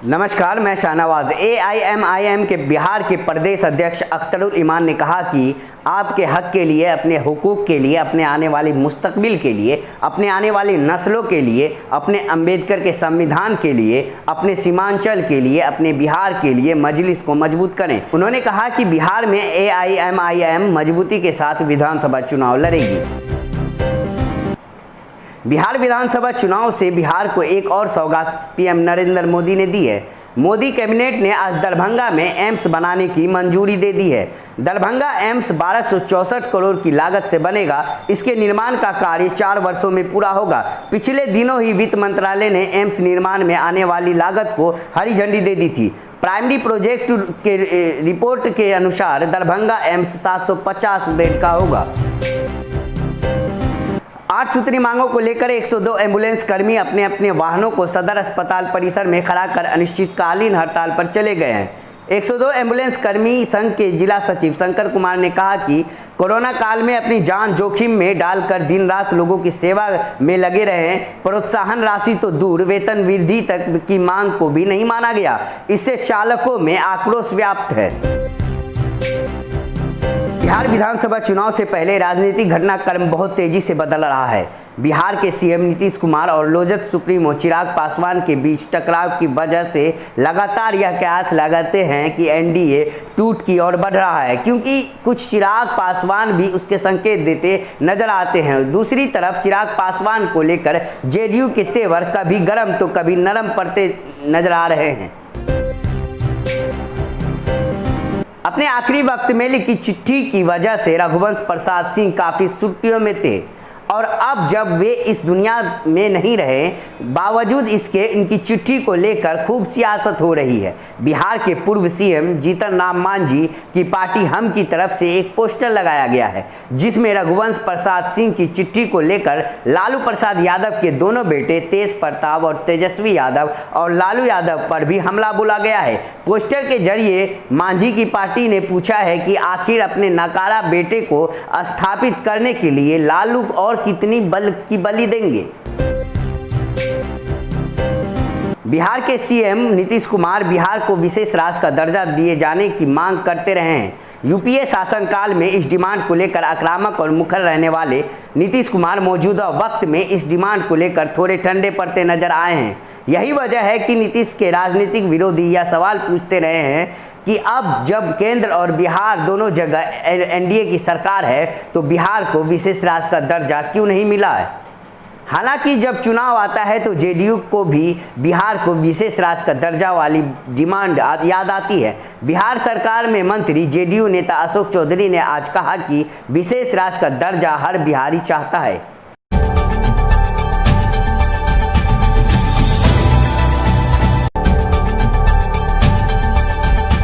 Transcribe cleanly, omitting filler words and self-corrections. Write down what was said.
नमस्कार, मैं शाहनवाज। AIMIM के बिहार के प्रदेश अध्यक्ष अख्तरुल ईमान ने कहा कि आपके हक के लिए, अपने हुकूक के लिए, अपने आने वाली मुस्तकबिल के लिए, अपने आने वाली नस्लों के लिए, अपने अंबेडकर के संविधान के लिए, अपने सीमांचल के लिए, अपने बिहार के लिए मजलिस को मजबूत करें। उन्होंने कहा कि बिहार में AIMIM मजबूती के साथ विधानसभा चुनाव लड़ेगी। बिहार विधानसभा चुनाव से बिहार को एक और सौगात PM नरेंद्र मोदी ने दी है। मोदी कैबिनेट ने आज दरभंगा में एम्स बनाने की मंजूरी दे दी है। दरभंगा एम्स 1264 करोड़ की लागत से बनेगा। इसके निर्माण का कार्य 4 वर्षों में पूरा होगा। पिछले दिनों ही वित्त मंत्रालय ने एम्स निर्माण में आने वाली लागत को हरी झंडी दे दी थी। प्राइमरी प्रोजेक्ट के रिपोर्ट के अनुसार दरभंगा एम्स 750 बेड का होगा। 8 सूत्री मांगों को लेकर 102 एम्बुलेंस कर्मी अपने अपने वाहनों को सदर अस्पताल परिसर में खड़ा कर अनिश्चितकालीन हड़ताल पर चले गए हैं। 102 एम्बुलेंस कर्मी संघ के जिला सचिव शंकर कुमार ने कहा कि कोरोना काल में अपनी जान जोखिम में डालकर दिन रात लोगों की सेवा में लगे रहे। प्रोत्साहन राशि तो दूर, वेतन वृद्धि तक की मांग को भी नहीं माना गया। इससे चालकों में आक्रोश व्याप्त है। बिहार विधानसभा चुनाव से पहले राजनीतिक घटनाक्रम बहुत तेजी से बदल रहा है। बिहार के CM नीतीश कुमार और लोजपा सुप्रीमो चिराग पासवान के बीच टकराव की वजह से लगातार यह कयास लगाते हैं कि NDA टूट की ओर बढ़ रहा है, क्योंकि कुछ चिराग पासवान भी उसके संकेत देते नजर आते हैं। दूसरी तरफ चिराग पासवान को लेकर JDU के तेवर कभी गर्म तो कभी नरम पड़ते नजर आ रहे हैं। अपने आखिरी वक्त में लिखी चिट्ठी की वजह से रघुवंश प्रसाद सिंह काफ़ी सुर्खियों में थे, और अब जब वे इस दुनिया में नहीं रहे, बावजूद इसके इनकी चिट्ठी को लेकर खूब सियासत हो रही है। बिहार के पूर्व CM जीतन राम मांझी की पार्टी हम की तरफ से एक पोस्टर लगाया गया है, जिसमें रघुवंश प्रसाद सिंह की चिट्ठी को लेकर लालू प्रसाद यादव के दोनों बेटे तेज प्रताप और तेजस्वी यादव और लालू यादव पर भी हमला बोला गया है। पोस्टर के जरिए मांझी की पार्टी ने पूछा है कि आखिर अपने नकारा बेटे को स्थापित करने के लिए लालू और कितनी बल की बलि देंगे। बिहार के CM नीतीश कुमार बिहार को विशेष राज्य का दर्जा दिए जाने की मांग करते रहे हैं। UPA शासनकाल में इस डिमांड को लेकर आक्रामक और मुखर रहने वाले नीतीश कुमार मौजूदा वक्त में इस डिमांड को लेकर थोड़े ठंडे पड़ते नजर आए हैं। यही वजह है कि नीतीश के राजनीतिक विरोधी यह सवाल पूछते रहे हैं कि अब जब केंद्र और बिहार दोनों जगह NDA की सरकार है, तो बिहार को विशेष राज्य का दर्जा क्यों नहीं मिला है। हालांकि जब चुनाव आता है तो JDU को भी बिहार को विशेष राज्य का दर्जा वाली डिमांड याद आती है। बिहार सरकार में मंत्री JDU नेता अशोक चौधरी ने आज कहा कि विशेष राज्य का दर्जा हर बिहारी चाहता है।